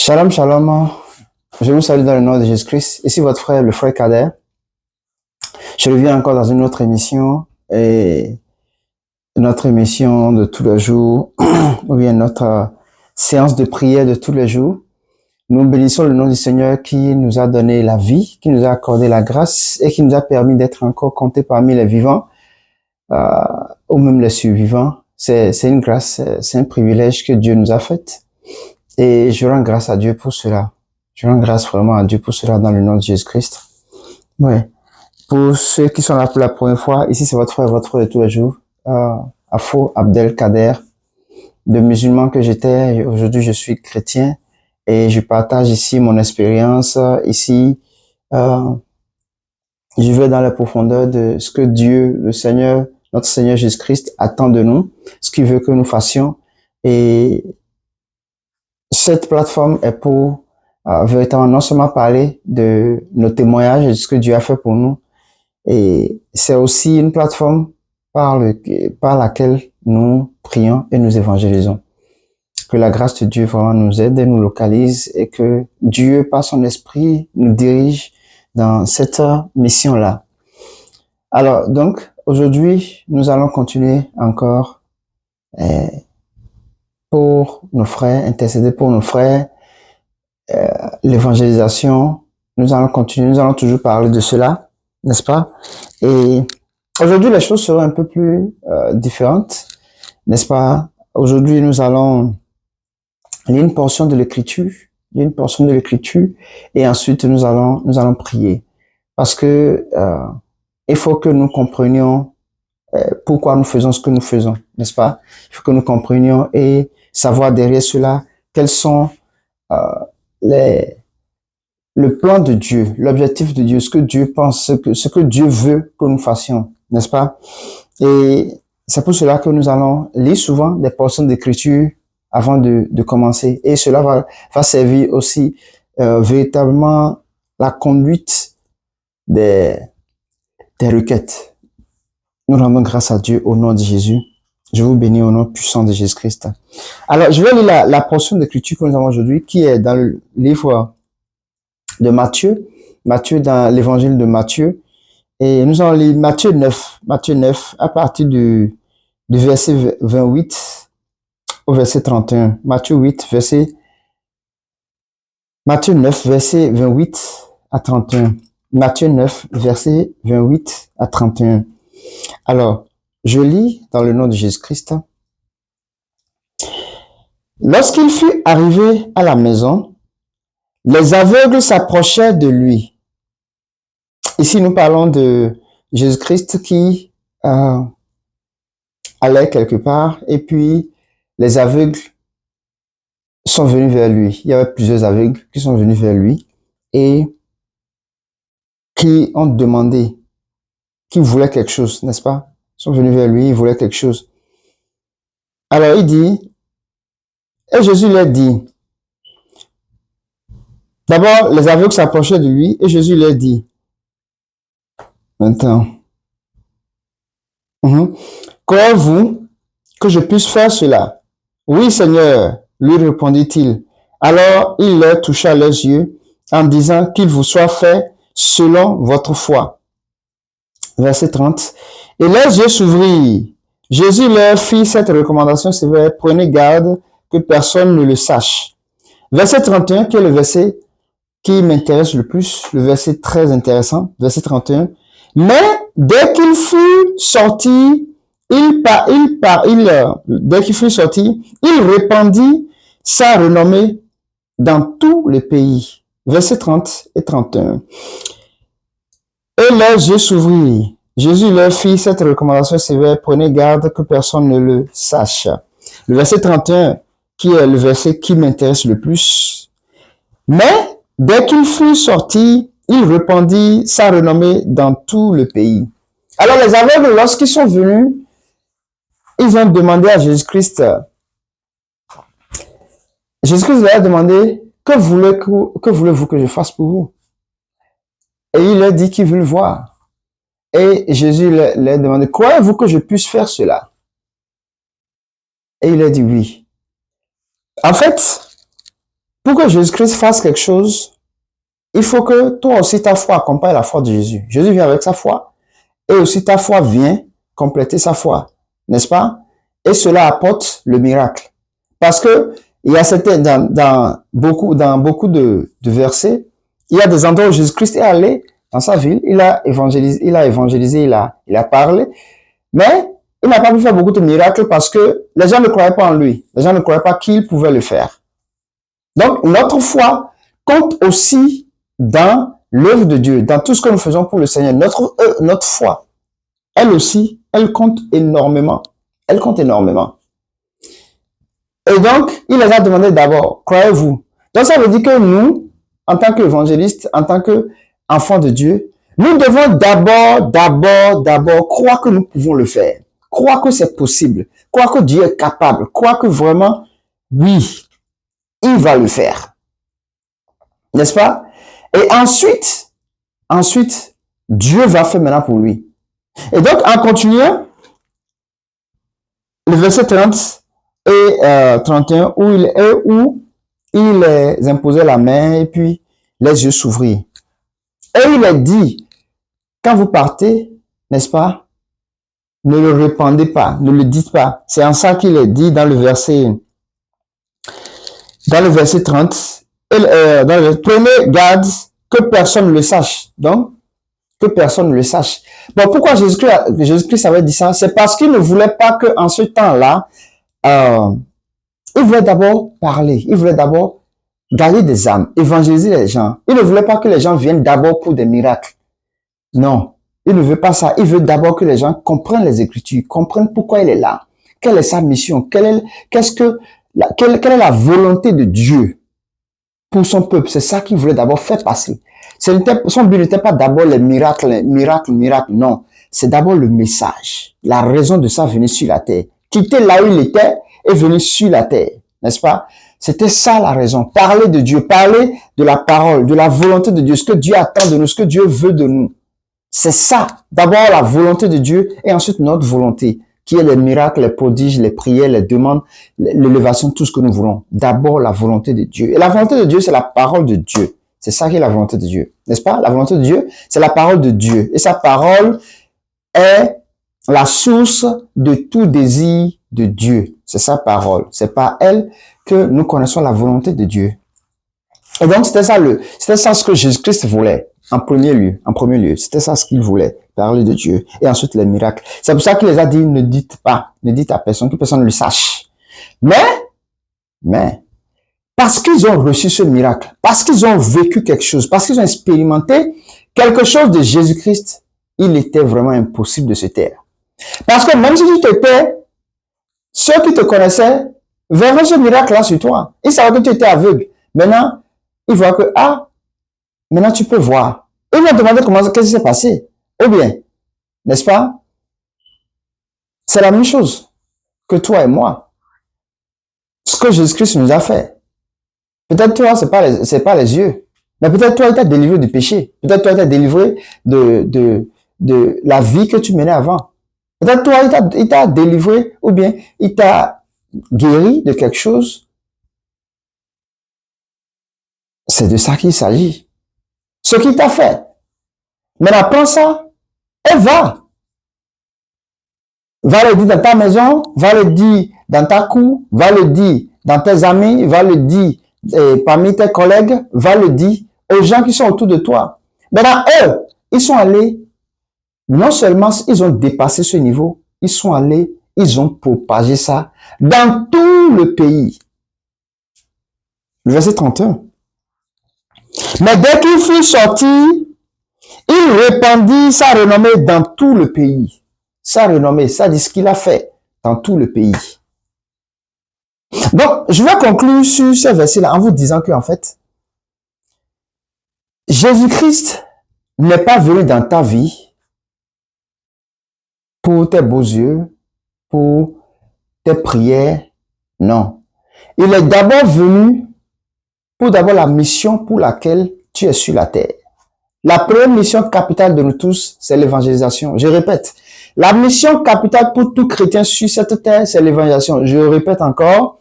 Shalom, shalom. Je vous salue dans le nom de Jésus-Christ. Ici votre frère, le frère Kader. Je reviens encore dans une autre émission, et notre émission de tous les jours, ou bien notre séance de prière de tous les jours. Nous bénissons le nom du Seigneur qui nous a donné la vie, qui nous a accordé la grâce et qui nous a permis d'être encore comptés parmi les vivants, ou même les survivants. C'est une grâce, c'est un privilège que Dieu nous a fait. Et je rends grâce à Dieu pour cela. Je rends grâce vraiment à Dieu pour cela dans le nom de Jésus-Christ. Ouais. Pour ceux qui sont là pour la première fois, ici c'est votre frère de tous les jours, Afo Abdel Kader, de musulman que j'étais. Aujourd'hui je suis chrétien et je partage ici mon expérience. Ici, je vais dans la profondeur de ce que Dieu, le Seigneur, notre Seigneur Jésus-Christ attend de nous, ce qu'il veut que nous fassions. Et cette plateforme est pour véritablement non seulement parler de nos témoignages et de ce que Dieu a fait pour nous, et c'est aussi une plateforme par laquelle nous prions et nous évangélisons. Que la grâce de Dieu vraiment nous aide et nous localise, et que Dieu, par son esprit, nous dirige dans cette mission-là. Alors, donc, aujourd'hui, nous allons continuer encore pour nos frères, intercéder pour nos frères, l'évangélisation. Nous allons continuer, nous allons toujours parler de cela, n'est-ce pas? Et aujourd'hui, les choses seront un peu plus différentes, n'est-ce pas? Aujourd'hui, nous allons lire une portion de l'Écriture, et ensuite nous allons prier, parce que il faut que nous comprenions pourquoi nous faisons ce que nous faisons, n'est-ce pas? Il faut que nous comprenions et savoir derrière cela quels sont le plan de Dieu, l'objectif de Dieu, ce que Dieu pense, ce que Dieu veut que nous fassions, n'est-ce pas? Et c'est pour cela que nous allons lire souvent des portions d'écriture avant de commencer. Et cela va servir aussi véritablement la conduite des requêtes. Nous rendons grâce à Dieu au nom de Jésus. Je vous bénis au nom puissant de Jésus-Christ. Alors, je vais lire la portion d'écriture que nous avons aujourd'hui, qui est dans le livre de Matthieu, dans l'évangile de Matthieu. Et nous allons lire Matthieu 9, à partir du verset 28 au verset 31. Matthieu 9, verset 28 à 31. Matthieu 9, verset 28 à 31. Alors, je lis dans le nom de Jésus-Christ. Lorsqu'il fut arrivé à la maison, les aveugles s'approchèrent de lui. Ici, nous parlons de Jésus-Christ qui allait quelque part, et puis les aveugles sont venus vers lui. Il y avait plusieurs aveugles qui sont venus vers lui et qui ont demandé, qui voulaient quelque chose, n'est-ce pas? Ils sont venus vers lui, ils voulaient quelque chose. Alors il dit, et Jésus leur dit, d'abord les aveugles s'approchaient de lui et Jésus leur dit, maintenant, croyez-vous que je puisse faire cela? Oui, Seigneur, lui répondit-il. Alors il leur toucha les yeux en disant qu'il vous soit fait selon votre foi. Verset 30. Et leurs yeux s'ouvrirent. Jésus leur fit cette recommandation sévère, prenez garde que personne ne le sache. Verset 31, qui est le verset qui m'intéresse le plus, le verset très intéressant, verset 31. Mais dès qu'il fut sorti, il répandit sa renommée dans tout le pays. Versets 30 et 31. Et leurs yeux s'ouvrirent. Jésus leur fit cette recommandation sévère, prenez garde que personne ne le sache. Le verset 31, qui est le verset qui m'intéresse le plus. Mais dès qu'il fut sorti, il répandit sa renommée dans tout le pays. Alors les aveugles, lorsqu'ils sont venus, ils ont demandé à Jésus-Christ. Jésus-Christ leur a demandé, que voulez-vous que je fasse pour vous? Et il leur dit qu'il veut le voir. Et Jésus leur a demandé, croyez-vous que je puisse faire cela? Et il a dit oui. En fait, Pour que Jésus-Christ fasse quelque chose, il faut que toi aussi ta foi accompagne la foi de Jésus. Jésus vient avec sa foi et aussi ta foi vient compléter sa foi, n'est-ce pas? Et cela apporte le miracle. Parce que il y a certains, dans beaucoup de versets, il y a des endroits où Jésus-Christ est allé dans sa ville, il a évangélisé, il a parlé, mais il n'a pas pu faire beaucoup de miracles parce que les gens ne croyaient pas en lui. Les gens ne croyaient pas qu'il pouvait le faire. Donc, notre foi compte aussi dans l'œuvre de Dieu, dans tout ce que nous faisons pour le Seigneur. Notre foi, elle aussi, elle compte énormément. Elle compte énormément. Et donc, il les a demandé d'abord, croyez-vous? Donc, ça veut dire que nous, en tant qu'évangélistes, en tant qu'enfants de Dieu, nous devons d'abord croire que nous pouvons le faire. Croire que c'est possible. Croire que Dieu est capable. Croire que vraiment, oui, il va le faire. N'est-ce pas? Et ensuite, Dieu va faire maintenant pour lui. Et donc, en continuant, le verset 30 et 31, où il les imposait la main et puis les yeux s'ouvrirent. Et il a dit, quand vous partez, n'est-ce pas, ne le répandez pas, ne le dites pas. C'est en ça qu'il est dit dans le verset 30, prenez garde que personne ne le sache. Donc, que personne ne le sache. Bon, pourquoi Jésus-Christ avait dit ça? C'est parce qu'il ne voulait pas qu'en ce temps-là, il voulait d'abord parler, il voulait d'abord gagner des âmes, évangéliser les gens. Il ne voulait pas que les gens viennent d'abord pour des miracles. Non, il ne veut pas ça. Il veut d'abord que les gens comprennent les Écritures, comprennent pourquoi il est là, quelle est sa mission, quelle est la volonté de Dieu pour son peuple. C'est ça qu'il voulait d'abord faire passer. Son but n'était pas d'abord les miracles, non. C'est d'abord le message, la raison de sa venue sur la terre. Quitter là où il était et venir sur la terre, n'est-ce pas? C'était ça la raison. Parler de Dieu, parler de la parole, de la volonté de Dieu, ce que Dieu attend de nous, ce que Dieu veut de nous. C'est ça. D'abord la volonté de Dieu et ensuite notre volonté, qui est les miracles, les prodiges, les prières, les demandes, l'élévation, tout ce que nous voulons. D'abord la volonté de Dieu. Et la volonté de Dieu, c'est la parole de Dieu. C'est ça qui est la volonté de Dieu, n'est-ce pas? La volonté de Dieu, c'est la parole de Dieu. Et sa parole est la source de tout désir de Dieu. C'est sa parole. C'est par elle que nous connaissons la volonté de Dieu. Et donc, c'était ça ce que Jésus-Christ voulait. En premier lieu, c'était ça ce qu'il voulait, parler de Dieu. Et ensuite, les miracles. C'est pour ça qu'il les a dit, ne dites à personne, que personne ne le sache. Mais, parce qu'ils ont reçu ce miracle, parce qu'ils ont vécu quelque chose, parce qu'ils ont expérimenté quelque chose de Jésus-Christ, il était vraiment impossible de se taire. Parce que même si tu te tais, ceux qui te connaissaient verraient ce miracle-là sur toi. Ils savaient que tu étais aveugle. Maintenant, ils voient que, maintenant tu peux voir. Ils vont demander qu'est-ce qui s'est passé. Ou bien, n'est-ce pas? C'est la même chose que toi et moi. Ce que Jésus-Christ nous a fait. Peut-être toi, c'est pas les yeux. Mais peut-être toi, il t'a délivré du péché. Peut-être toi, il t'a délivré de la vie que tu menais avant. Peut-être toi, il t'a délivré ou bien il t'a guéri de quelque chose. C'est de ça qu'il s'agit. Ce qu'il t'a fait. Maintenant, prends ça et va. Va le dire dans ta maison, va le dire dans ta cour, va le dire dans tes amis, va le dire parmi tes collègues, va le dire aux gens qui sont autour de toi. Maintenant, eux, ils sont allés, non seulement ils ont dépassé ce niveau, ils ont propagé ça dans tout le pays. Le verset 31. Mais dès qu'il fut sorti, il répandit sa renommée dans tout le pays. Sa renommée, ça dit ce qu'il a fait dans tout le pays. Donc, je vais conclure sur ce verset-là en vous disant que, en fait, Jésus-Christ n'est pas venu dans ta vie pour tes beaux yeux, pour tes prières. Non. Il est d'abord venu pour d'abord la mission pour laquelle tu es sur la terre. La première mission capitale de nous tous, c'est l'évangélisation. Je répète, la mission capitale pour tout chrétien sur cette terre, c'est l'évangélisation. Je répète encore,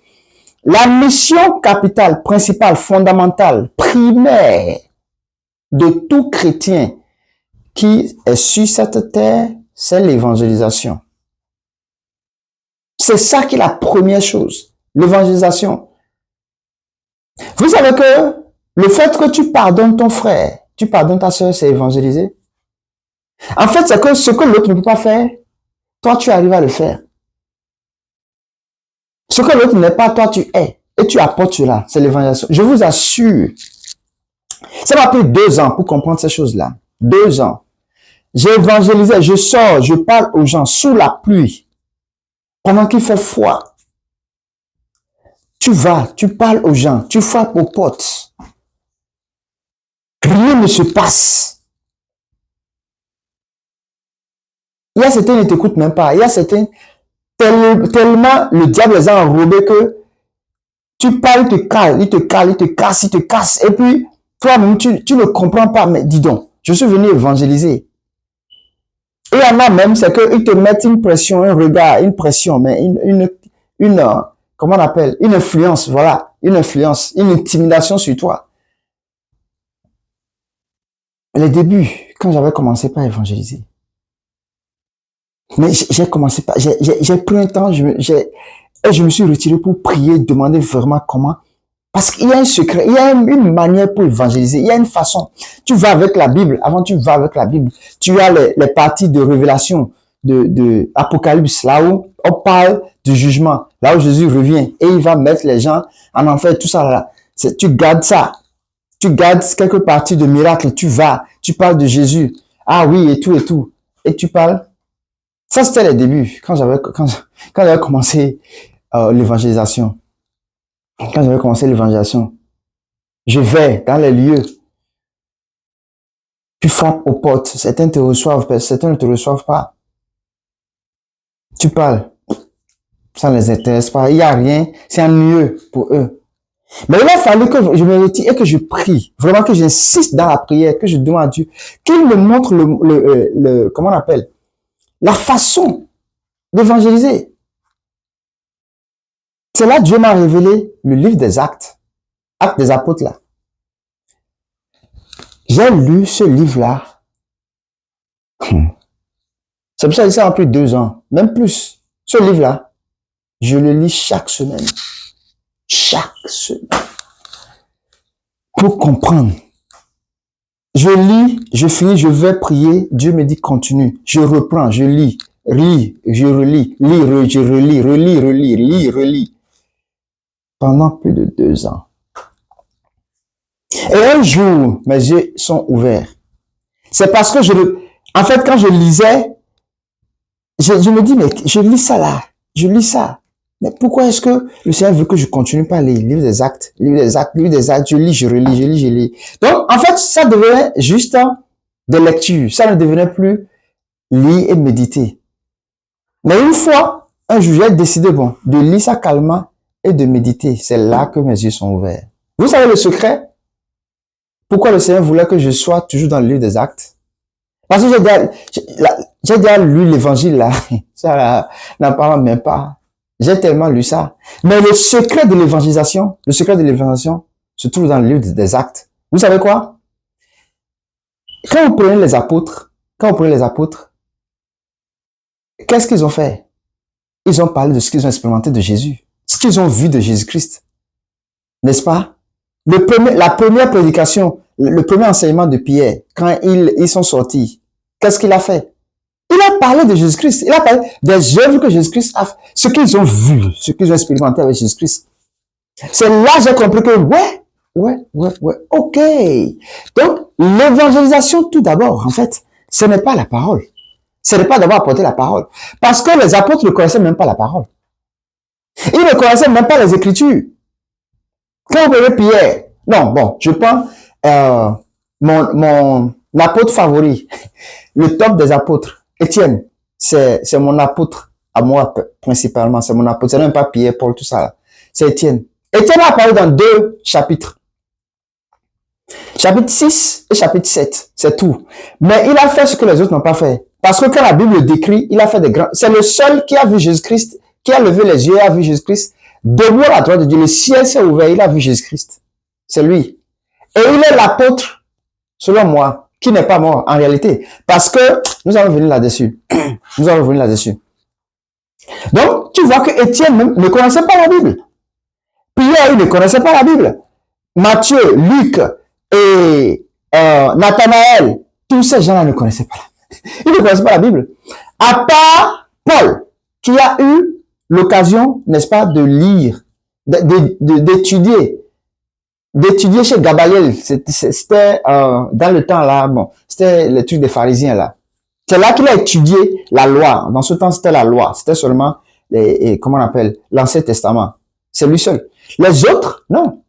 La mission capitale, principale, fondamentale, primaire de tout chrétien qui est sur cette terre, c'est l'évangélisation. C'est ça qui est la première chose, l'évangélisation. Vous savez que le fait que tu pardonnes ton frère, tu pardonnes ta soeur, c'est évangéliser. En fait, c'est que ce que l'autre ne peut pas faire, toi, tu arrives à le faire. Ce que l'autre n'est pas, toi, tu es. Et tu apportes cela. C'est l'évangélisation. Je vous assure, ça m'a pris 2 ans pour comprendre ces choses-là. 2 ans. J'ai évangélisé, je sors, je parle aux gens sous la pluie, pendant qu'il fait froid. Tu vas, tu parles aux gens, tu frappes aux portes. Rien ne se passe. Il y a certains qui ne t'écoutent même pas. Il y a certains, tellement le diable les a enrobés que tu parles, il te cale, il te cale, il te casse, il te casse. Et puis, toi-même, tu ne comprends pas. Mais dis donc, je suis venu évangéliser. Et il y en a même, c'est qu'ils te mettent une pression, un regard, une pression, mais comment on appelle? Une influence, voilà. Une influence, une intimidation sur toi. Les débuts, quand j'avais commencé par évangéliser, mais j'ai commencé par, j'ai pris un temps, je me suis retiré pour prier, demander vraiment comment. Parce qu'il y a un secret, il y a une manière pour évangéliser, il y a une façon. Tu vas avec la Bible, avant tu vas avec la Bible, tu as les parties de révélation, de Apocalypse, là où on parle du jugement, là où Jésus revient et il va mettre les gens en enfer, tout ça là. Tu gardes ça. Tu gardes quelques parties de miracles, tu vas, tu parles de Jésus. Ah oui, et tout. Et tu parles. Ça, c'était les débuts, quand j'avais commencé l'évangélisation. Quand j'avais commencé l'évangélisation, je vais dans les lieux. Tu frappes aux portes. Certains te reçoivent, certains ne te reçoivent pas. Tu parles. Ça ne les intéresse pas. Il n'y a rien. C'est ennuyeux pour eux. Mais il a fallu que je me retire et que je prie. Vraiment que j'insiste dans la prière, que je demande à Dieu qu'il me montre comment on appelle? La façon d'évangéliser. C'est là que Dieu m'a révélé le livre des Actes. Actes des apôtres là. J'ai lu ce livre-là. C'est pour ça que ça a pris 2 ans, même plus. Ce livre-là, je le lis chaque semaine. Chaque semaine. Pour comprendre. Je lis, je finis, je vais prier. Dieu me dit continue. Je reprends, je lis, je relis, je relis, relis. Pendant plus de 2 ans. Et un jour, mes yeux sont ouverts. C'est parce que en fait, quand je lisais, je me dis, mais je lis ça là, je lis ça. Mais pourquoi est-ce que le Seigneur veut que je continue par les livres des actes, je lis, je relis. Donc, en fait, ça devenait juste des lectures. Ça ne devenait plus lire et méditer. Mais une fois, un jour, j'ai décidé, de lire ça calmement et de méditer. C'est là que mes yeux sont ouverts. Vous savez le secret? Pourquoi le Seigneur voulait que je sois toujours dans le livre des actes? Parce que j'ai déjà lu l'évangile là. Ça n'en parle même pas. J'ai tellement lu ça. Mais le secret de l'évangélisation se trouve dans le livre des actes. Vous savez quoi? Quand vous prenez les apôtres, qu'est-ce qu'ils ont fait? Ils ont parlé de ce qu'ils ont expérimenté de Jésus. Ce qu'ils ont vu de Jésus-Christ. N'est-ce pas? La première prédication, le premier enseignement de Pierre, quand ils sont sortis, qu'est-ce qu'il a fait? Il a parlé de Jésus-Christ. Il a parlé des œuvres que Jésus-Christ a fait. Ce qu'ils ont vu, ce qu'ils ont expérimenté avec Jésus-Christ. C'est là que j'ai compris que, ok. Donc, l'évangélisation, tout d'abord, en fait, ce n'est pas la parole. Ce n'est pas d'abord apporter la parole. Parce que les apôtres ne connaissaient même pas la parole. Ils ne connaissaient même pas les Écritures. Quand vous voyez Pierre, je prends mon apôtre favori, le top des apôtres, Étienne, c'est mon apôtre à moi principalement, c'est mon apôtre, c'est même pas Pierre, Paul, tout ça, c'est Étienne. Étienne a apparu dans 2 chapitres. Chapitre 6 et chapitre 7, c'est tout. Mais il a fait ce que les autres n'ont pas fait. Parce que quand la Bible le décrit, il a fait des grands... C'est le seul qui a vu Jésus-Christ, qui a levé les yeux et a vu Jésus-Christ debout à la droite de Dieu, le ciel s'est ouvert, il a vu Jésus-Christ. C'est lui. Et il est l'apôtre, selon moi, qui n'est pas mort en réalité. Parce que nous allons venir là-dessus. Nous allons venir là-dessus. Donc, tu vois que Étienne même ne connaissait pas la Bible. Pierre, il ne connaissait pas la Bible. Matthieu, Luc et Nathanaël, tous ces gens-là ne connaissaient pas. Ils ne connaissaient pas la Bible. À part Paul, qui a eu l'occasion, n'est-ce pas, de lire, d'étudier chez Gamaliel. C'était dans le temps là, bon, c'était le truc des pharisiens là. C'est là qu'il a étudié la loi. Dans ce temps, c'était la loi. C'était seulement comment on appelle, l'Ancien Testament. C'est lui seul. Les autres, non.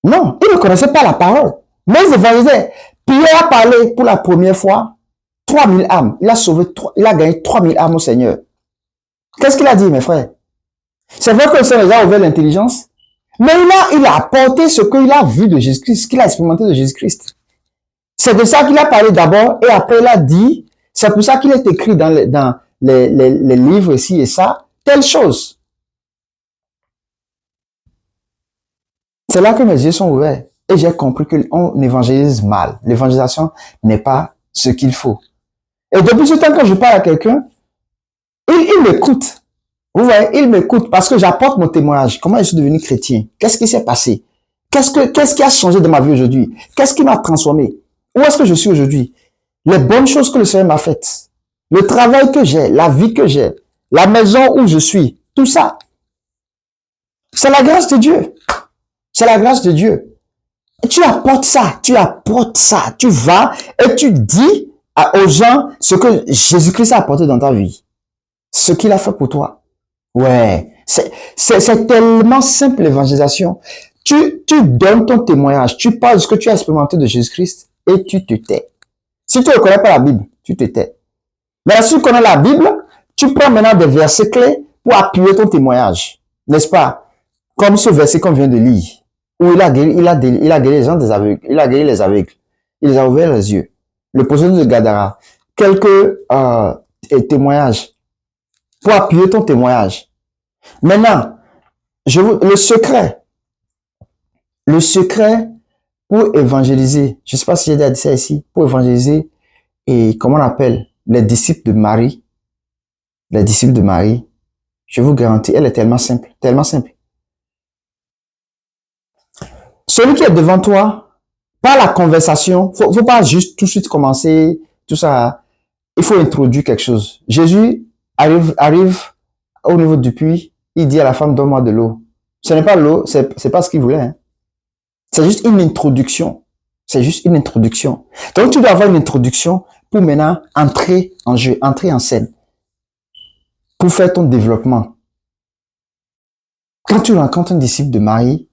Non, ils ne connaissaient pas la parole. Mais ils évangélisaient. Pierre a parlé pour la première fois 3000 âmes. Il a sauvé, il a gagné 3000 âmes au Seigneur. Qu'est-ce qu'il a dit, mes frères? C'est vrai que le Seigneur a ouvert l'intelligence, mais il a apporté ce qu'il a vu de Jésus-Christ, ce qu'il a expérimenté de Jésus-Christ. C'est de ça qu'il a parlé d'abord, et après il a dit, c'est pour ça qu'il est écrit dans les livres ici et ça, telle chose. C'est là que mes yeux sont ouverts, et j'ai compris qu'on évangélise mal. L'évangélisation n'est pas ce qu'il faut. Et depuis ce temps, quand je parle à quelqu'un, il m'écoute. Vous voyez, il m'écoute parce que j'apporte mon témoignage. Comment je suis devenu chrétien? Qu'est-ce qui s'est passé? Qu'est-ce qui a changé de ma vie aujourd'hui? Qu'est-ce qui m'a transformé? Où est-ce que je suis aujourd'hui? Les bonnes choses que le Seigneur m'a faites. Le travail que j'ai, la vie que j'ai, la maison où je suis, tout ça. C'est la grâce de Dieu. C'est la grâce de Dieu. Et tu apportes ça, tu vas et tu dis aux gens ce que Jésus-Christ a apporté dans ta vie. Ce qu'il a fait pour toi. Ouais, c'est tellement simple l'évangélisation. Tu donnes ton témoignage, tu parles de ce que tu as expérimenté de Jésus-Christ et tu te tais. Si tu ne connais pas la Bible, tu te tais. Mais si tu connais la Bible, tu prends maintenant des versets clés pour appuyer ton témoignage. N'est-ce pas? Comme ce verset qu'on vient de lire, où il a guéri les gens des aveugles, il a guéri les aveugles, il les a ouvert les yeux. Le possédeur de Gadara. Quelques témoignages pour appuyer ton témoignage. Maintenant, le secret pour évangéliser, je ne sais pas si j'ai déjà dit ça ici, pour évangéliser, et comment on appelle, les disciples de Marie, je vous garantis, elle est tellement simple, tellement simple. Celui qui est devant toi, par la conversation, faut pas juste tout de suite commencer, tout ça, il faut introduire quelque chose. Jésus arrive au niveau du puits, il dit à la femme, donne-moi de l'eau. Ce n'est pas l'eau, c'est pas ce qu'il voulait. Hein. C'est juste une introduction. C'est juste une introduction. Donc, tu dois avoir une introduction pour maintenant entrer en jeu, entrer en scène. Pour faire ton développement. Quand tu rencontres un disciple de Marie,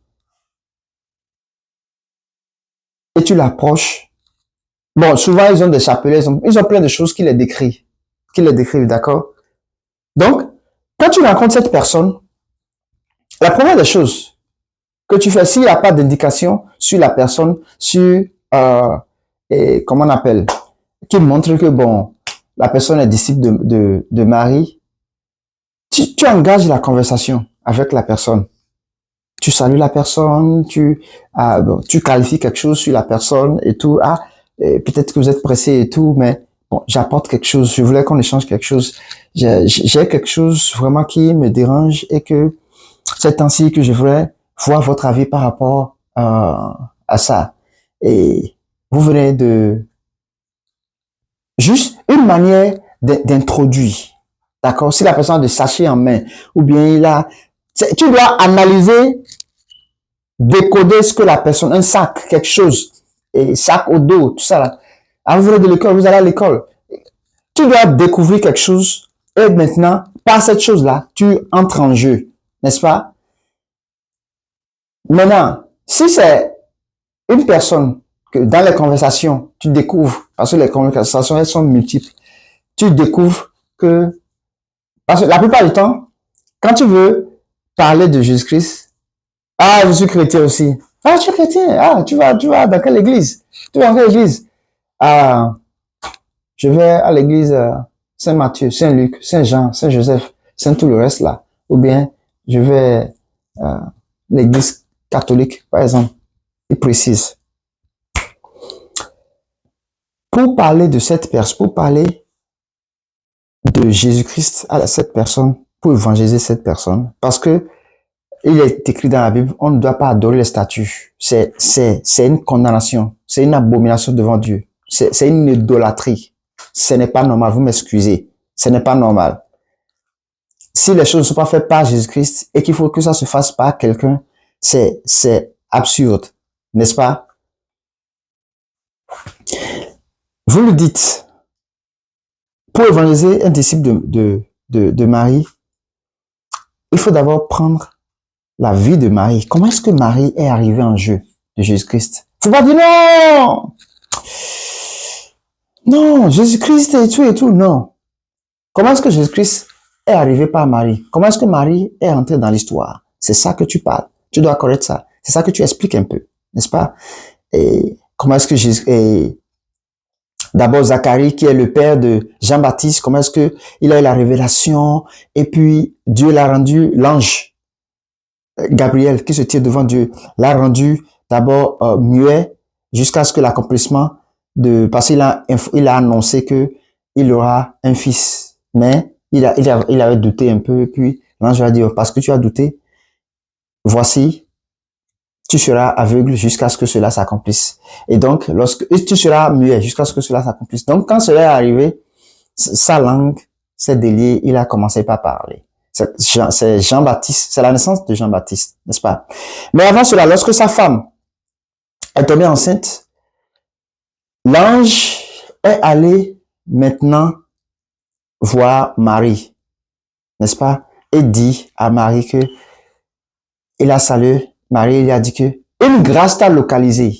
et tu l'approches, bon, souvent, ils ont des chapelets, ils ont plein de choses qui les décrivent, d'accord? Donc, quand tu rencontres cette personne, la première des choses que tu fais, s'il n'y a pas d'indication sur la personne, sur, comment on appelle, qui montre que, bon, la personne est disciple de Marie, tu engages la conversation avec la personne. Tu salues la personne, tu qualifies quelque chose sur la personne et tout. Peut-être que vous êtes pressé et tout, mais bon, j'apporte quelque chose. Je voulais qu'on échange quelque chose. J'ai quelque chose vraiment qui me dérange et que c'est ainsi que je voulais voir votre avis par rapport à ça. Et vous venez de juste une manière d'introduire. D'accord? Si la personne a des sachets en main, ou bien tu dois analyser, décoder ce que la personne, un sac, quelque chose, et sac au dos, tout ça là. Alors, vous venez de l'école, vous allez à l'école. Tu dois découvrir quelque chose, et maintenant, par cette chose-là, tu entres en jeu, n'est-ce pas? Maintenant, si c'est une personne que dans les conversations, tu découvres, parce que les conversations, elles sont multiples, tu découvres que, parce que la plupart du temps, quand tu veux parler de Jésus-Christ, je suis chrétien aussi. Tu es chrétien. Tu vas dans quelle église? Tu vas dans quelle église? Je vais à l'église Saint-Matthieu, Saint-Luc, Saint-Jean, Saint-Joseph, Saint tout le reste là. Ou bien, je vais l'église catholique, par exemple, il précise. Pour parler de cette personne, pour parler de Jésus-Christ à cette personne, pour évangéliser cette personne, parce que il est écrit dans la Bible, on ne doit pas adorer les statues. C'est une condamnation, c'est une abomination devant Dieu, c'est une idolâtrie. Ce n'est pas normal, vous m'excusez, ce n'est pas normal. Si les choses ne sont pas faites par Jésus-Christ et qu'il faut que ça se fasse par quelqu'un, c'est absurde, n'est-ce pas? Vous le dites, pour évangéliser un disciple de Marie, il faut d'abord prendre la vie de Marie. Comment est-ce que Marie est arrivée en jeu de Jésus-Christ? Faut pas dire non! Non, Jésus-Christ et tout, non. Comment est-ce que Jésus-Christ est arrivé par Marie? Comment est-ce que Marie est entrée dans l'histoire? C'est ça que tu parles. Tu dois connaître ça. C'est ça que tu expliques un peu, n'est-ce pas? Et comment est-ce que Jésus... Et d'abord Zacharie, qui est le père de Jean-Baptiste, comment est-ce que il a eu la révélation et puis Dieu l'a rendu, l'ange Gabriel qui se tient devant Dieu, l'a rendu d'abord muet jusqu'à ce que l'accomplissement de... Parce qu'il a annoncé que il aura un fils. Mais il avait douté un peu et puis l'ange lui a dit, parce que tu as douté, voici, tu seras aveugle jusqu'à ce que cela s'accomplisse. Et donc, tu seras muet jusqu'à ce que cela s'accomplisse. Donc, quand cela est arrivé, sa langue s'est déliée, il a commencé par parler. C'est Jean-Baptiste, c'est la naissance de Jean-Baptiste, n'est-ce pas? Mais avant cela, lorsque sa femme est tombée enceinte, l'ange est allé maintenant voir Marie, n'est-ce pas? Et dit à Marie que il a salué Marie, il a dit que une grâce t'a localisé.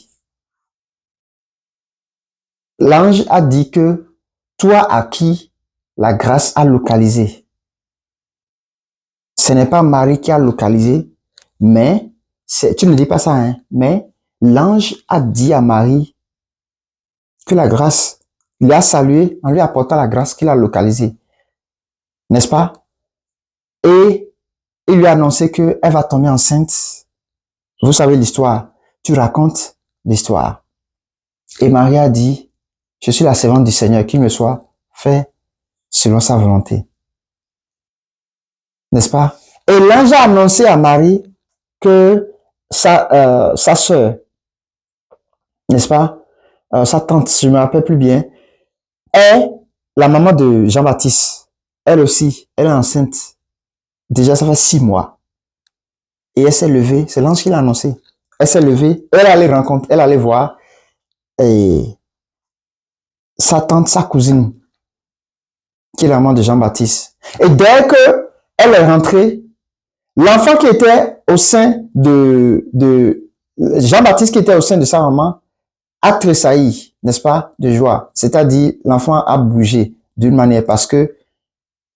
L'ange a dit que toi à qui la grâce a localisé. Ce n'est pas Marie qui a localisé, mais tu ne dis pas ça, hein, mais l'ange a dit à Marie que la grâce, il a salué en lui apportant la grâce qu'il a localisée. N'est-ce pas? Et il lui a annoncé qu'elle va tomber enceinte. Vous savez l'histoire. Tu racontes l'histoire. Et Marie a dit, je suis la servante du Seigneur, qu'il me soit fait selon sa volonté. N'est-ce pas? Et l'ange a annoncé à Marie que sa sœur, n'est-ce pas? Sa tante, je ne me rappelle plus bien, est la maman de Jean-Baptiste. Elle aussi, elle est enceinte. Déjà, ça fait 6 mois. Et elle s'est levée, c'est l'ange qui l'a annoncé. Elle s'est levée, elle allait voir et sa tante, sa cousine, qui est la maman de Jean-Baptiste. Et dès que elle est rentrée, l'enfant qui était au sein de Jean-Baptiste, qui était au sein de sa maman, a tressailli, n'est-ce pas, de joie. C'est-à-dire, l'enfant a bougé d'une manière parce que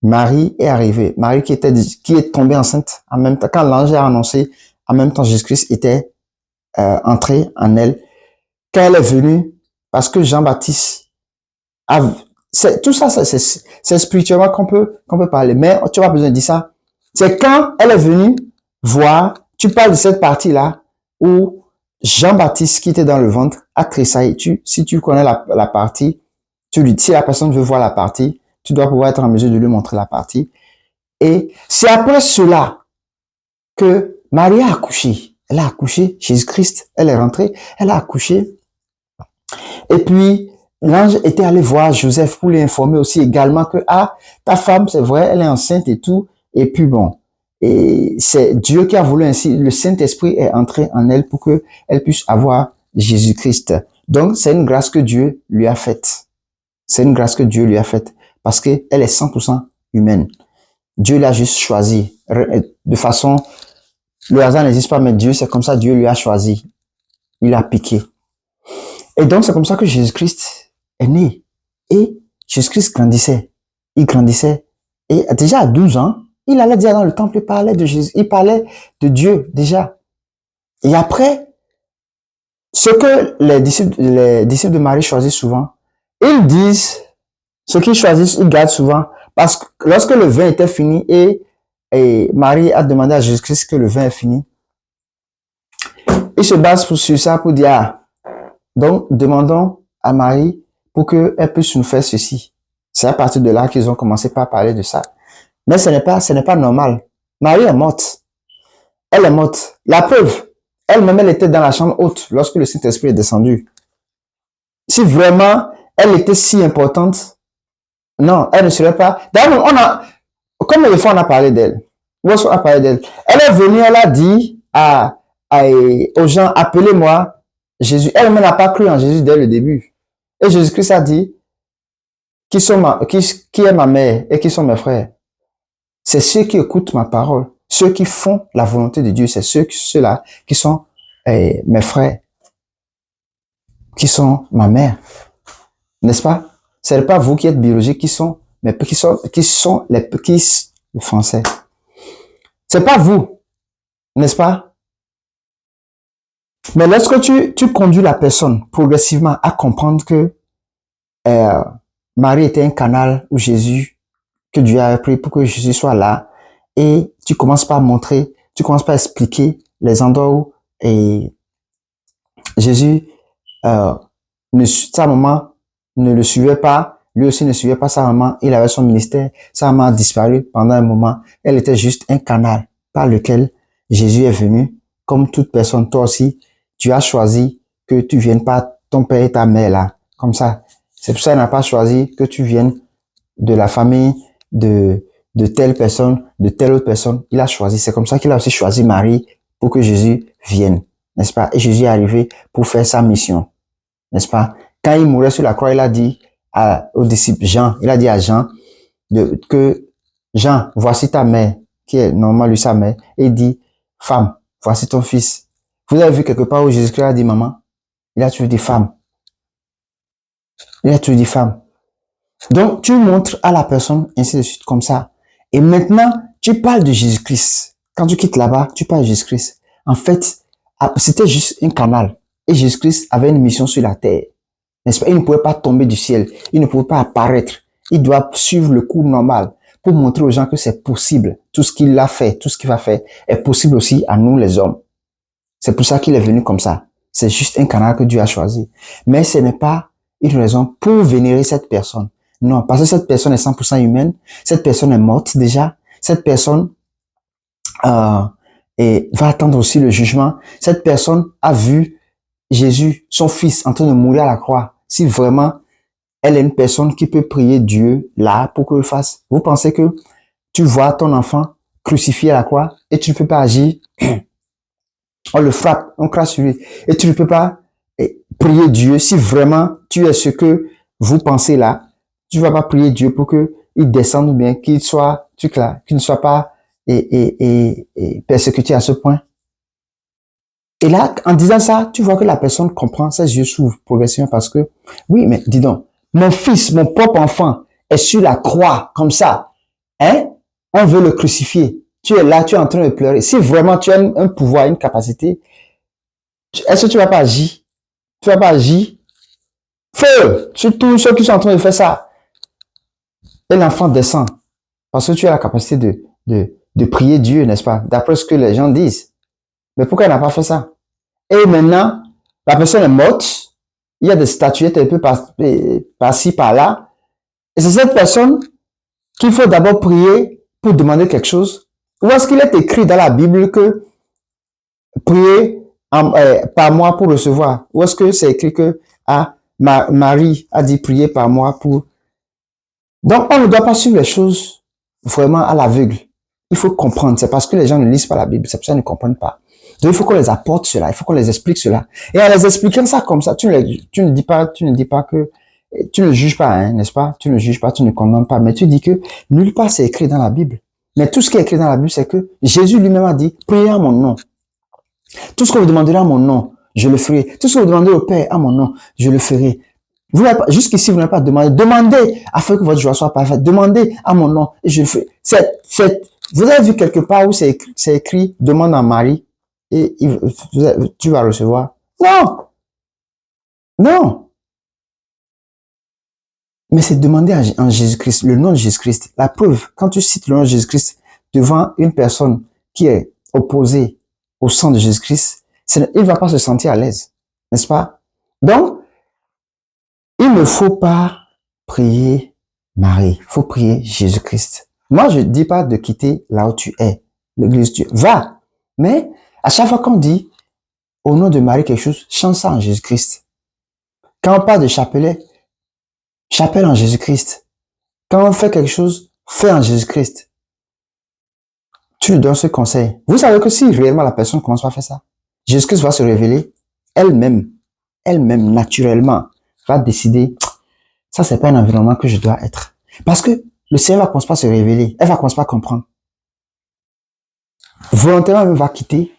Marie est arrivée. Marie qui est tombée enceinte en même temps, quand l'ange a annoncé, en même temps Jésus-Christ était entré en elle. Quand elle est venue, parce que Jean-Baptiste tout ça, c'est spirituellement qu'on peut parler, mais tu n'as pas besoin de dire ça. C'est quand elle est venue voir, tu parles de cette partie-là où Jean-Baptiste qui était dans le ventre a tressailli. Si tu connais la partie, si la personne veut voir la partie, tu dois pouvoir être en mesure de lui montrer la partie. Et c'est après cela que Marie a accouché. Elle a accouché, Jésus-Christ, elle est rentrée, elle a accouché. Et puis, l'ange était allé voir Joseph pour lui informer aussi également que, ta femme, c'est vrai, elle est enceinte et tout. Et puis bon, et c'est Dieu qui a voulu ainsi, le Saint-Esprit est entré en elle pour que elle puisse avoir Jésus-Christ. Donc, c'est une grâce que Dieu lui a faite. C'est une grâce que Dieu lui a faite parce qu'elle est 100% humaine. Dieu l'a juste choisi de façon, le hasard n'existe pas, mais Dieu, c'est comme ça, Dieu lui a choisi. Il a piqué. Et donc, c'est comme ça que Jésus-Christ est né. Et Jésus-Christ grandissait. Il grandissait. Et déjà à 12 ans, il allait déjà dans le temple, il parlait de Jésus, il parlait de Dieu déjà. Et après, ce que les disciples de Marie choisissent souvent, ils disent, ce qu'ils choisissent, ils gardent souvent, parce que lorsque le vin était fini et et Marie a demandé à Jésus-Christ que le vin est fini, il se base sur ça pour dire, ah, donc demandons à Marie pour qu'elle puisse nous faire ceci. C'est à partir de là qu'ils ont commencé par parler de ça. Mais ce n'est pas normal. Marie est morte. Elle est morte. La preuve, elle-même, elle était dans la chambre haute lorsque le Saint-Esprit est descendu. Si vraiment elle était si importante, non, elle ne serait pas. D'ailleurs, combien de fois on a parlé d'elle? Où est-ce qu'on a parlé d'elle? Elle est venue, elle a dit aux gens, appelez-moi Jésus. Elle-même n'a pas cru en Jésus dès le début. Et Jésus-Christ a dit, qui est ma mère et qui sont mes frères? C'est ceux qui écoutent ma parole, ceux qui font la volonté de Dieu, c'est ceux-là qui sont mes frères, qui sont ma mère. N'est-ce pas? Ce n'est pas vous qui êtes biologiques qui sont les petits français. C'est pas vous, n'est-ce pas? Mais lorsque tu conduis la personne progressivement à comprendre que Marie était un canal où que Dieu a pris pour que Jésus soit là, et tu commences par montrer, tu commences par expliquer les endroits où Jésus, sa maman ne le suivait pas, lui aussi ne suivait pas sa maman, il avait son ministère, sa maman a disparu pendant un moment, elle était juste un canal par lequel Jésus est venu, comme toute personne, toi aussi, tu as choisi que tu viennes pas ton père et ta mère là, comme ça. C'est pour ça qu'il n'a pas choisi que tu viennes de la famille de telle personne, de telle autre personne. Il a choisi. C'est comme ça qu'il a aussi choisi Marie pour que Jésus vienne, n'est-ce pas? Et Jésus est arrivé pour faire sa mission, n'est-ce pas? Quand il mourait sur la croix, il a dit au disciple Jean, il a dit à Jean que Jean, voici ta mère, qui est normalement lui sa mère, et il dit, femme, voici ton fils. Vous avez vu quelque part où Jésus-Christ a dit maman? Il a toujours dit femme. Il a toujours dit femme. Donc, tu montres à la personne, ainsi de suite, comme ça. Et maintenant, tu parles de Jésus-Christ. Quand tu quittes là-bas, tu parles de Jésus-Christ. En fait, c'était juste un canal. Et Jésus-Christ avait une mission sur la terre. N'est-ce pas? Il ne pouvait pas tomber du ciel. Il ne pouvait pas apparaître. Il doit suivre le cours normal pour montrer aux gens que c'est possible. Tout ce qu'il a fait, tout ce qu'il va faire est possible aussi à nous, les hommes. C'est pour ça qu'il est venu comme ça. C'est juste un canal que Dieu a choisi. Mais ce n'est pas une raison pour vénérer cette personne. Non, parce que cette personne est 100% humaine. Cette personne est morte déjà. Cette personne va attendre aussi le jugement. Cette personne a vu Jésus, son fils, en train de mourir à la croix. Si vraiment elle est une personne qui peut prier Dieu là pour qu'il fasse. Vous pensez que tu vois ton enfant crucifié à la croix et tu ne peux pas agir. On le frappe, on crache sur lui. Et tu ne peux pas prier Dieu si vraiment tu es ce que vous pensez là. Tu ne vas pas prier Dieu pour qu'il descende ou bien qu'il ne soit pas persécuté à ce point. Et là, en disant ça, tu vois que la personne comprend, ses yeux s'ouvrent progressivement parce que, oui, mais dis donc, mon fils, mon propre enfant est sur la croix, comme ça. Hein? On veut le crucifier. Tu es là, tu es en train de pleurer. Si vraiment tu as un pouvoir, une capacité, est-ce que tu vas pas agir? Tu vas pas agir? Feu! Sur tous ceux qui sont en train de faire ça. Et l'enfant descend. Parce que tu as la capacité de prier Dieu, n'est-ce pas? D'après ce que les gens disent. Mais pourquoi elle n'a pas fait ça? Et maintenant, la personne est morte. Il y a des statuettes un peu par-ci, par-là. Et c'est cette personne qu'il faut d'abord prier pour demander quelque chose. Ou est-ce qu'il est écrit dans la Bible que prier par moi pour recevoir? Ou est-ce que c'est écrit que Marie a dit prier par moi pour... Donc, on ne doit pas suivre les choses vraiment à l'aveugle. Il faut comprendre. C'est parce que les gens ne lisent pas la Bible. C'est pour ça qu'ils ne comprennent pas. Donc, il faut qu'on les apporte cela. Il faut qu'on les explique cela. Et en les expliquant ça comme ça, tu ne dis pas que, tu ne juges pas, hein, n'est-ce pas? Tu ne juges pas, tu ne condamnes pas. Mais tu dis que nulle part c'est écrit dans la Bible. Mais tout ce qui est écrit dans la Bible, c'est que Jésus lui-même a dit, priez en mon nom. Tout ce que vous demanderez à mon nom, je le ferai. Tout ce que vous demandez au Père à mon nom, je le ferai. Jusqu'ici, vous n'avez pas demandé. Demandez afin que votre joie soit parfaite. Demandez à mon nom et je le ferai. Vous avez vu quelque part où c'est écrit, demande à Marie et tu vas recevoir. Non! Non! Mais c'est demander en Jésus-Christ, le nom de Jésus-Christ. La preuve, quand tu cites le nom de Jésus-Christ devant une personne qui est opposée au sang de Jésus-Christ, il ne va pas se sentir à l'aise, n'est-ce pas? Donc, il ne faut pas prier Marie, il faut prier Jésus-Christ. Moi, je ne dis pas de quitter là où tu es, l'église Dieu. Va, mais à chaque fois qu'on dit au nom de Marie quelque chose, chante ça en Jésus-Christ. Quand on parle de chapelet, chapelle en Jésus-Christ. Quand on fait quelque chose, fais en Jésus-Christ. Tu lui donnes ce conseil. Vous savez que si réellement la personne commence à faire ça, Jésus-Christ va se révéler elle-même, naturellement, va décider, ça c'est pas un environnement que je dois être. Parce que le Seigneur va commencer à se révéler, elle va commencer à comprendre. Volontairement, elle va quitter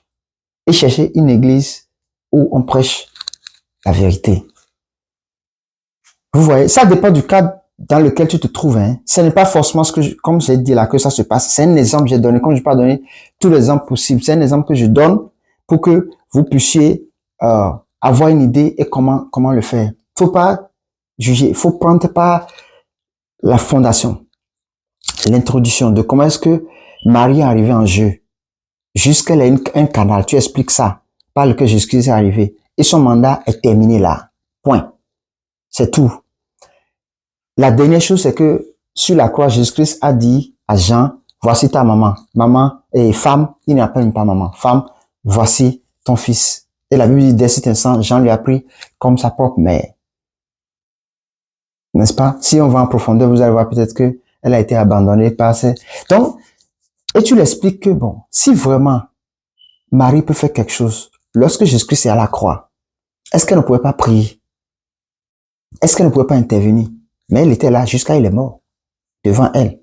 et chercher une église où on prêche la vérité. Vous voyez, ça dépend du cadre dans lequel tu te trouves. Hein. Ce n'est pas forcément ce que, comme j'ai dit là, que ça se passe. C'est un exemple que j'ai donné, comme je n'ai pas donné tous les exemples possibles. C'est un exemple que je donne pour que vous puissiez avoir une idée et comment le faire. Faut pas juger, faut prendre pas la fondation, l'introduction de comment est-ce que Marie est arrivée en jeu. Jusqu'à un canal, tu expliques ça, par lequel Jésus-Christ est arrivé. Et son mandat est terminé là. Point. C'est tout. La dernière chose, c'est que sur la croix, Jésus-Christ a dit à Jean, voici ta maman. Maman et femme, il n'appelle pas maman. Femme, voici ton fils. Et la Bible dit, dès cet instant, Jean lui a pris comme sa propre mère. N'est-ce pas? Si on va en profondeur, vous allez voir peut-être que elle a été abandonnée par ses... Donc, et tu l'expliques que bon, si vraiment Marie peut faire quelque chose, lorsque Jésus-Christ est à la croix, est-ce qu'elle ne pouvait pas prier? Est-ce qu'elle ne pouvait pas intervenir? Mais elle était là jusqu'à il est mort, devant elle.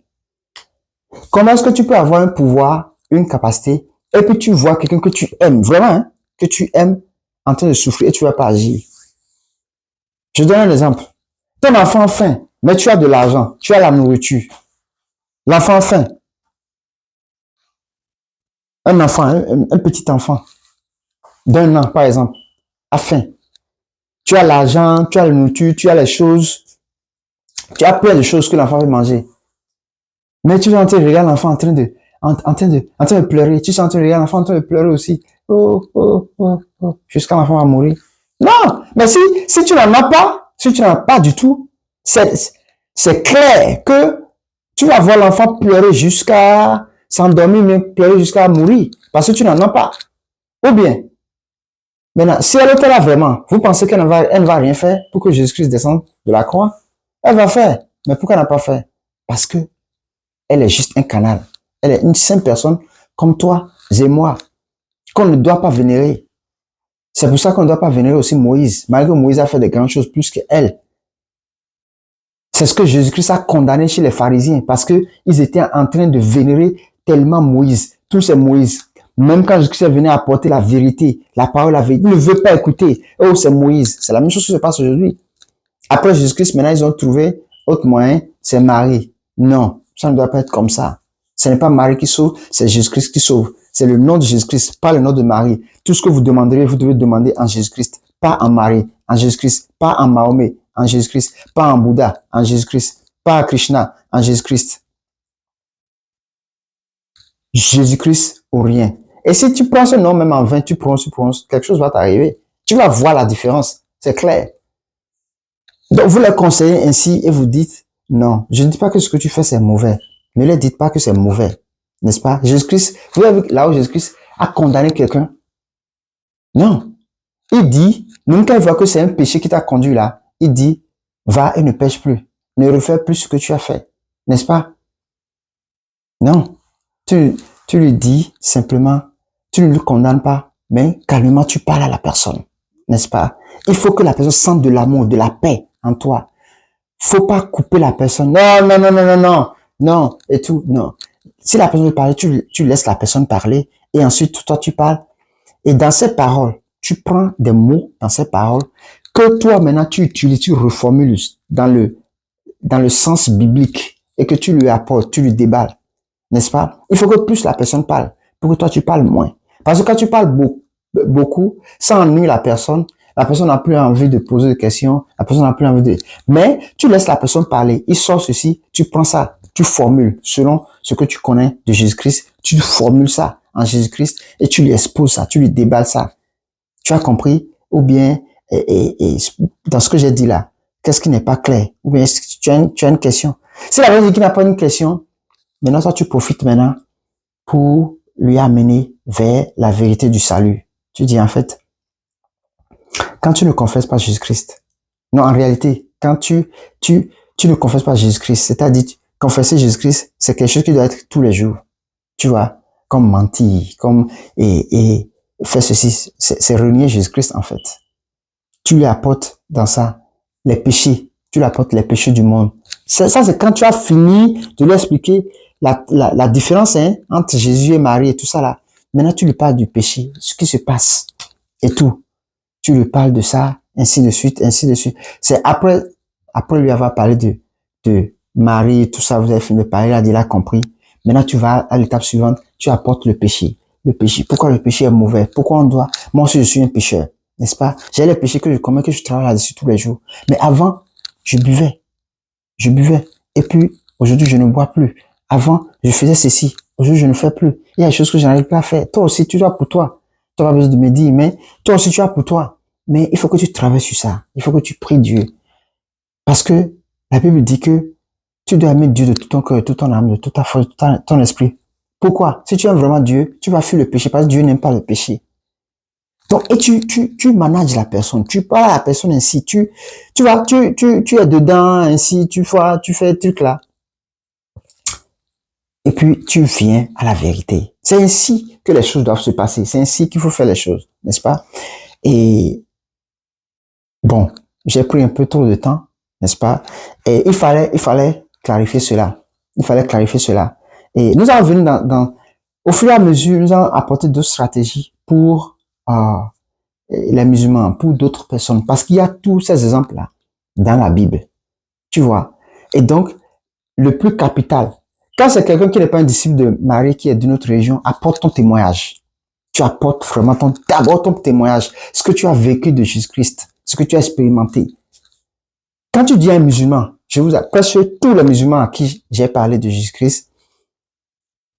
Comment est-ce que tu peux avoir un pouvoir, une capacité, et puis tu vois quelqu'un que tu aimes, vraiment, hein, que tu aimes, en train de souffrir, et tu ne vas pas agir? Je donne un exemple. Ton enfant a faim, mais tu as de l'argent, tu as la nourriture. L'enfant a faim. Un enfant, un petit enfant, d'1 an, par exemple, a faim. Tu as l'argent, tu as la nourriture, tu as les choses, tu as plein de choses que l'enfant veut manger. Mais tu vas en train de regarder l'enfant en train de pleurer. Tu es en train de regarder l'enfant en train de pleurer aussi. Jusqu'à l'enfant va mourir. Non, mais si tu n'en as pas, si tu n'en as pas du tout, c'est clair que tu vas voir l'enfant pleurer jusqu'à s'endormir, mais pleurer jusqu'à mourir, parce que tu n'en as pas. Ou bien, maintenant, si elle était là vraiment, vous pensez qu'elle ne va rien faire pour que Jésus-Christ descende de la croix? Elle va faire. Mais pourquoi elle n'a pas fait? Parce que elle est juste un canal. Elle est une simple personne comme toi et moi, qu'on ne doit pas vénérer. C'est pour ça qu'on ne doit pas vénérer aussi Moïse, malgré que Moïse a fait de grandes choses plus qu'elle. C'est ce que Jésus-Christ a condamné chez les pharisiens, parce que ils étaient en train de vénérer tellement Moïse. Tous ces Moïse. Même quand Jésus-Christ est venu apporter la vérité, la parole, la vérité, il ne veut pas écouter. Oh, c'est Moïse. C'est la même chose qui se passe aujourd'hui. Après Jésus-Christ, maintenant, ils ont trouvé autre moyen, c'est Marie. Non, ça ne doit pas être comme ça. Ce n'est pas Marie qui sauve, c'est Jésus-Christ qui sauve. C'est le nom de Jésus-Christ, pas le nom de Marie. Tout ce que vous demanderez, vous devez demander en Jésus-Christ, pas en Marie, en Jésus-Christ, pas en Mahomet, en Jésus-Christ, pas en Bouddha, en Jésus-Christ, pas en Krishna, en Jésus-Christ. Jésus-Christ ou rien. Et si tu prends ce nom même en vain, tu prononces, quelque chose va t'arriver. Tu vas voir la différence, c'est clair. Donc vous les conseillez ainsi et vous dites, non, je ne dis pas que ce que tu fais c'est mauvais. Ne leur dites pas que c'est mauvais, n'est-ce pas? Jésus-Christ, vous avez là où Jésus-Christ a condamné quelqu'un? Non. Il dit, même quand il voit que c'est un péché qui t'a conduit là, il dit, va et ne pêche plus. Ne refais plus ce que tu as fait, n'est-ce pas? Non. Tu lui dis simplement, tu ne le condamnes pas, mais calmement tu parles à la personne, n'est-ce pas? Il faut que la personne sente de l'amour, de la paix en toi. Faut pas couper la personne. Non, non, non, non, non, non, non, et tout, non. Si la personne veut parler, tu laisses la personne parler et ensuite toi tu parles. Et dans ces paroles, tu prends des mots dans ces paroles que toi maintenant tu utilises, tu reformules dans le sens biblique et que tu lui apportes, tu lui déballes. N'est-ce pas? Il faut que plus la personne parle pour que toi tu parles moins. Parce que quand tu parles beaucoup, ça ennuie la personne n'a plus envie de poser des questions, la personne n'a plus envie de... Mais tu laisses la personne parler, il sort ceci, tu prends ça. tu formules selon ce que tu connais de Jésus-Christ, tu formules ça en Jésus-Christ et tu lui exposes ça, tu lui déballes ça. Tu as compris? Ou bien, dans ce que j'ai dit là, qu'est-ce qui n'est pas clair? Ou bien, est-ce que tu as une question? Si la personne dit qu'il n'a pas une question, maintenant, toi, tu profites maintenant pour lui amener vers la vérité du salut. Tu dis, en fait, quand tu ne confesses pas Jésus-Christ, non, en réalité, quand tu ne confesses pas Jésus-Christ, c'est-à-dire, confesser Jésus-Christ, c'est quelque chose qui doit être tous les jours. Tu vois, comme mentir, comme, et faire ceci, c'est renier Jésus-Christ, en fait. Tu lui apportes dans ça les péchés, tu lui apportes les péchés du monde. Ça, c'est quand tu as fini de lui expliquer la différence entre Jésus et Marie et tout ça là. Maintenant, tu lui parles du péché, ce qui se passe et tout. Tu lui parles de ça, ainsi de suite, ainsi de suite. C'est après lui avoir parlé de Marie et tout ça, vous avez fini de parler, là, il a compris. Maintenant, tu vas à l'étape suivante, tu apportes le péché. Le péché. Pourquoi le péché est mauvais? Pourquoi on doit, moi aussi je suis un pécheur, n'est-ce pas? J'ai les péchés que je commets, que je travaille là-dessus tous les jours. Mais avant, je buvais. Et puis, aujourd'hui, je ne bois plus. Avant, je faisais ceci. Aujourd'hui, je ne fais plus. Il y a des choses que je n'arrive pas à faire. Toi aussi, tu dois pour toi. Tu n'as pas besoin de me dire, mais toi aussi, tu as pour toi. Mais il faut que tu travailles sur ça. Il faut que tu pries Dieu. Parce que la Bible dit que tu dois aimer Dieu de tout ton cœur, de toute ton âme, de toute ta force, de tout ton esprit. Pourquoi? Si tu aimes vraiment Dieu, tu vas fuir le péché parce que Dieu n'aime pas le péché. Donc, et tu manages la personne, tu parles à la personne ainsi, tu es dedans ainsi, tu fais le truc là. Et puis, tu viens à la vérité. C'est ainsi que les choses doivent se passer. C'est ainsi qu'il faut faire les choses, n'est-ce pas? Et bon, j'ai pris un peu trop de temps, n'est-ce pas? Et il fallait clarifier cela. Et nous allons venir au fur et à mesure, nous allons apporter d'autres stratégies pour les musulmans, pour d'autres personnes. Parce qu'il y a tous ces exemples-là dans la Bible. Tu vois? Et donc, le plus capital, quand c'est quelqu'un qui n'est pas un disciple de Marie, qui est d'une autre région, apporte ton témoignage. Tu apportes vraiment d'abord ton témoignage, ce que tu as vécu de Jésus-Christ, ce que tu as expérimenté. Quand tu dis à un musulman, presque tous les musulmans à qui j'ai parlé de Jésus-Christ,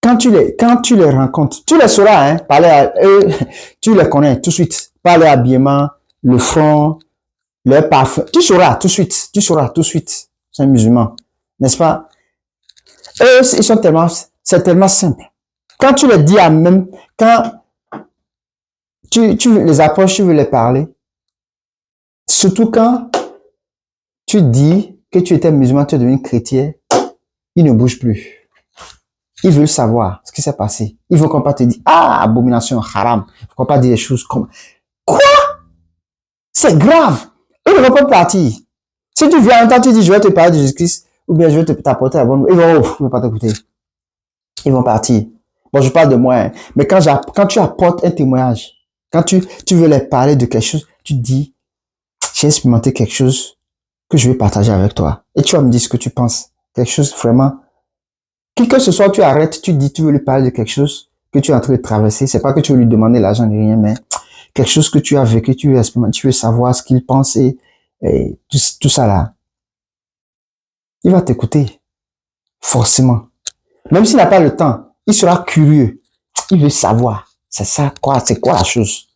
quand tu les rencontres, tu les sauras, hein, parler à eux, tu les connais tout de suite. Par leur habillement, le front, leur parfum, tu sauras tout de suite. C'est un musulman, n'est-ce pas? Eux, c'est tellement simple. Quand tu les dis quand tu les approches, tu veux les parler, surtout quand tu dis que tu étais musulman, tu es devenu chrétien, ils ne bougent plus. Ils veulent savoir ce qui s'est passé. Ils vont pas te dire, abomination, haram. Ils vont pas dire des choses comme, quoi? C'est grave. Ils ne vont pas partir. Si tu viens en temps, tu dis, je vais te parler de Jésus-Christ, ou bien je vais t'apporter la bonne, ils vont pas t'écouter. Ils vont partir. Bon, je parle de moi, hein. Mais quand tu apportes un témoignage, quand tu veux leur parler de quelque chose, tu dis, j'ai expérimenté quelque chose que je vais partager avec toi. Et tu vas me dire ce que tu penses. Quelque chose vraiment, qui que ce soit, tu arrêtes, tu dis, tu veux lui parler de quelque chose que tu es en train de traverser. C'est pas que tu veux lui demander l'argent ni rien, mais quelque chose que tu as vécu, tu veux savoir ce qu'il pense et tout ça là. Il va t'écouter. Forcément. Même s'il n'a pas le temps, il sera curieux. Il veut savoir. C'est ça, quoi, c'est quoi la chose?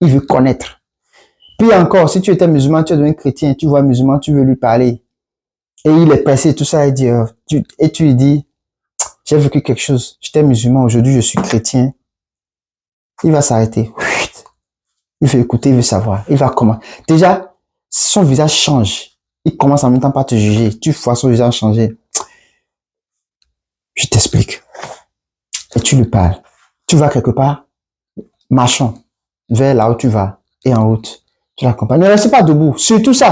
Il veut connaître. Puis encore, si tu étais musulman, tu es devenu chrétien, tu vois un musulman, tu veux lui parler. Et il est pressé, tout ça, et tu lui dis, j'ai vécu quelque chose. J'étais musulman, aujourd'hui je suis chrétien. Il va s'arrêter. Il veut écouter, il veut savoir. Il va comment? Déjà, son visage change. Il commence en même temps par te juger. Tu vois son visage changer. Je t'explique. Et tu lui parles. Tu vas quelque part, marchons vers là où tu vas. Et en route, tu l'accompagnes. Ne reste pas debout. Surtout ça.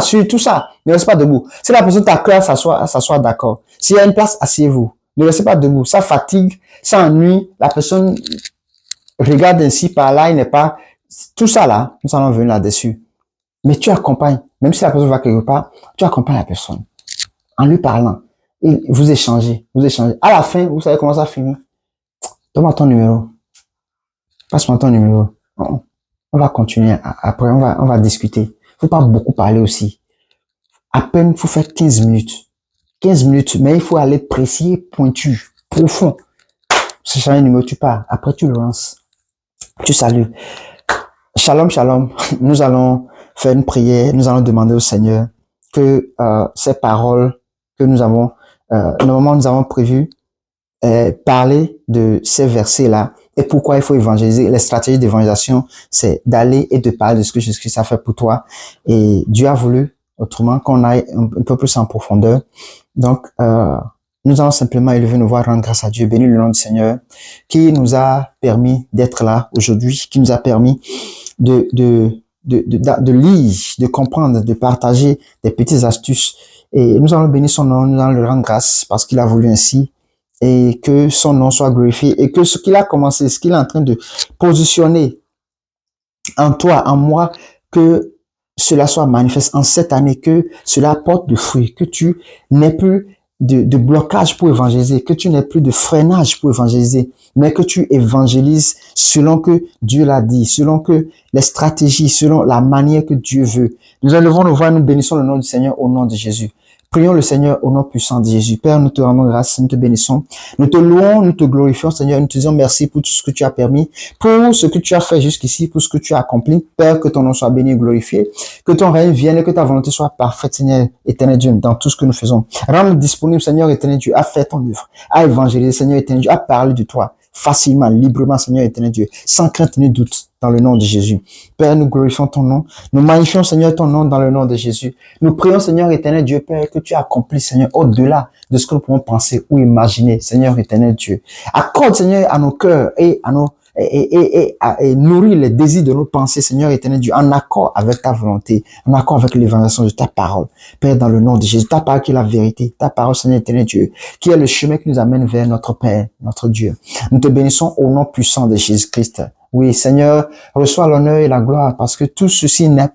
Ne reste pas debout. Si la personne t'accueille, s'assoit d'accord. S'il y a une place, asseyez-vous. Ne restez pas debout. Ça fatigue, ça ennuie. La personne regarde ainsi par là, il n'est pas... Tout ça là, nous allons venir là-dessus. Mais tu accompagnes. Même si la personne va quelque part, tu accompagnes la personne. En lui parlant. Et vous échangez. À la fin, vous savez comment ça finit. Donne-moi ton numéro. Passe-moi ton numéro. On va continuer. Après, on va discuter. Faut pas beaucoup parler aussi. À peine, faut faire 15 minutes. 15 minutes, mais il faut aller précis, pointu, profond. Ce chien numéro, tu pars. Après, tu le lances. Tu salues. Shalom, shalom. Nous allons faire une prière. Nous allons demander au Seigneur que ces paroles que nous avons, normalement nous avons prévu, parler de ces versets-là et pourquoi il faut évangéliser. Les stratégies d'évangélisation, c'est d'aller et de parler de ce que Jésus-Christ a fait pour toi. Et Dieu a voulu, autrement, qu'on aille un peu plus en profondeur. Donc, nous allons simplement élever nos voix, rendre grâce à Dieu, bénir le nom du Seigneur, qui nous a permis d'être là aujourd'hui, qui nous a permis de lire, de comprendre, de partager des petites astuces. Et nous allons bénir son nom, nous allons le rendre grâce parce qu'il a voulu ainsi. Et que son nom soit glorifié et que ce qu'il a commencé, ce qu'il est en train de positionner en toi, en moi, que cela soit manifeste en cette année, que cela apporte du fruit, que tu n'aies plus de blocage pour évangéliser, que tu n'aies plus de freinage pour évangéliser, mais que tu évangélises selon que Dieu l'a dit, selon que les stratégies, selon la manière que Dieu veut. Nous élevons nos voix, nous bénissons le nom du Seigneur au nom de Jésus. Prions le Seigneur au nom puissant de Jésus. Père, nous te rendons grâce, nous te bénissons. Nous te louons, nous te glorifions, Seigneur. Nous te disons merci pour tout ce que tu as permis, pour ce que tu as fait jusqu'ici, pour ce que tu as accompli. Père, que ton nom soit béni et glorifié, que ton règne vienne et que ta volonté soit parfaite, Seigneur, éternel Dieu, dans tout ce que nous faisons. Rends-nous disponibles, Seigneur, éternel Dieu, à faire ton œuvre, à évangéliser, Seigneur, éternel Dieu, à parler de toi facilement, librement, Seigneur, éternel Dieu, sans crainte ni doute, dans le nom de Jésus. Père, nous glorifions ton nom. Nous magnifions, Seigneur, ton nom dans le nom de Jésus. Nous prions, Seigneur, éternel Dieu, Père, que tu accomplisses, Seigneur, au-delà de ce que nous pouvons penser ou imaginer, Seigneur, éternel Dieu. Accorde, Seigneur, à nos cœurs et à nos et nourrir les désirs de nos pensées, Seigneur éternel Dieu, en accord avec ta volonté, en accord avec l'évangélisation de ta parole. Père, dans le nom de Jésus, ta parole qui est la vérité, ta parole, Seigneur éternel Dieu, qui est le chemin qui nous amène vers notre Père, notre Dieu. Nous te bénissons au nom puissant de Jésus-Christ. Oui, Seigneur, reçois l'honneur et la gloire parce que tout ceci ne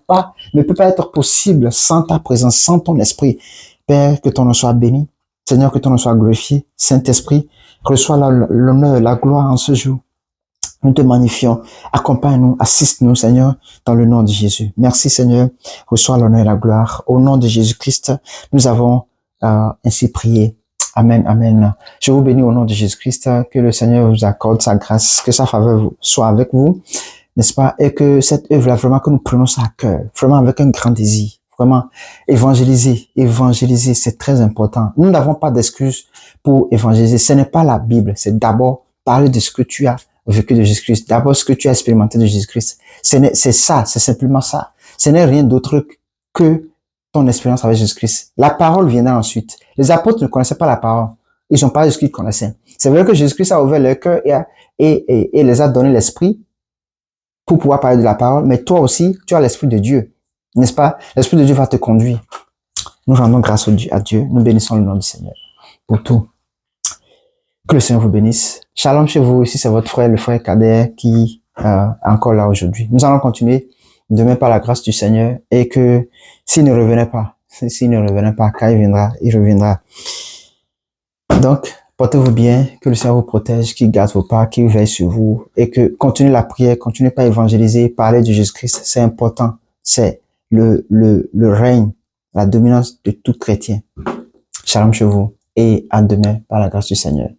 peut pas être possible sans ta présence, sans ton esprit. Père, que ton nom soit béni. Seigneur, que ton nom soit glorifié. Saint-Esprit, reçois l'honneur et la gloire en ce jour. Nous te magnifions. Accompagne-nous, assiste-nous, Seigneur, dans le nom de Jésus. Merci, Seigneur. Reçois l'honneur et la gloire. Au nom de Jésus-Christ, nous avons ainsi prié. Amen, amen. Je vous bénis au nom de Jésus-Christ. Que le Seigneur vous accorde sa grâce, que sa faveur soit avec vous, n'est-ce pas? Et que cette œuvre-là, vraiment, que nous prenons ça à cœur, vraiment avec un grand désir. Vraiment, évangéliser, c'est très important. Nous n'avons pas d'excuses pour évangéliser. Ce n'est pas la Bible. C'est d'abord parler de ce que tu as vécu de Jésus-Christ. D'abord, ce que tu as expérimenté de Jésus-Christ. C'est ça, c'est simplement ça. Ce n'est rien d'autre que ton expérience avec Jésus-Christ. La parole viendra ensuite. Les apôtres ne connaissaient pas la parole. Ils n'ont pas de ce qu'ils connaissaient. C'est vrai que Jésus-Christ a ouvert leur cœur et les a donné l'esprit pour pouvoir parler de la parole. Mais toi aussi, tu as l'esprit de Dieu. N'est-ce pas? L'esprit de Dieu va te conduire. Nous rendons grâce à Dieu. Nous bénissons le nom du Seigneur pour tout. Que le Seigneur vous bénisse. Shalom chez vous. Ici, c'est votre frère, le frère Kader, qui est encore là aujourd'hui. Nous allons continuer demain par la grâce du Seigneur et que s'il ne revenait pas, quand il reviendra. Donc, portez-vous bien, que le Seigneur vous protège, qu'il garde vos pas, qu'il veille sur vous et que continuez la prière, continuez pas à évangéliser, parler de Jésus-Christ. C'est important. C'est le règne, la dominance de tout chrétien. Shalom chez vous et à demain par la grâce du Seigneur.